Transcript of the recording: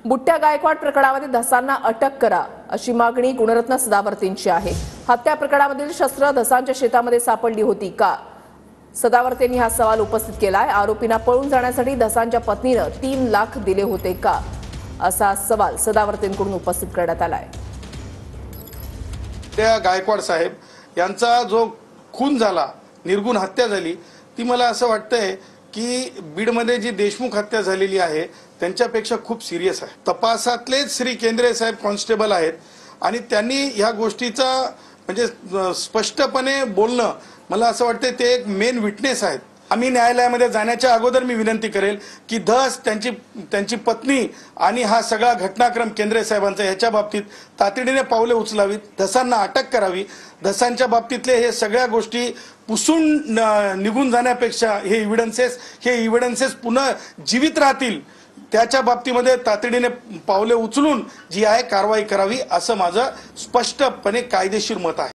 बुट्ट्या गायकवाड प्रकरणामध्ये धसांना अटक करा अशी मागणी गुणरत्न सदावर्तेंची आहे। हत्या प्रकरणामधील शस्त्र धसांच्या शेतामध्ये सापडली होती का? सदावर्तेंनी हा सवाल उपस्थित केलाय। आरोपींना पळून जाण्यासाठी धसांच्या पत्नीने 3 लाख दिले होते का, असा सवाल सदावर्तेंकडून उपस्थित करण्यात आलाय। त्या गायकवाड साहेब यांचा जो खून झाला, निर्गुण हत्या झाली, ती मला असं वाटतंय की बीडमध्ये जी देशमुख हत्या झालेली आहे त्यांच्यापेक्षा खूप सिरियस आहे। तपासातलेच श्री केंद्रे साहेब कॉन्स्टेबल आहेत आणि त्यांनी ह्या गोष्टीचा म्हणजे स्पष्टपणे बोलणं, मला असं वाटतं ते एक मेन विटनेस आहेत। आम्ही न्यायालयामध्ये जाण्याच्या अगोदर मी विनंती करेल की धस, त्यांची पत्नी आणि हा सगळा घटनाक्रम केंद्रे साहेबांचा ह्याच्या बाबतीत तातडीने पावले उचलावीत, धसांना अटक करावी। धसांच्या बाबतीतले हे सगळ्या गोष्टी पुसून निघून जाण्यापेक्षा हे इव्हिडन्सेस पुन्हा जीवित राहतील, त्याच्या बाबतीमध्ये तातडीने पावले उचलून जी आहे कारवाई करावी, असं माझं स्पष्टपणे कायदेशीर मत आहे।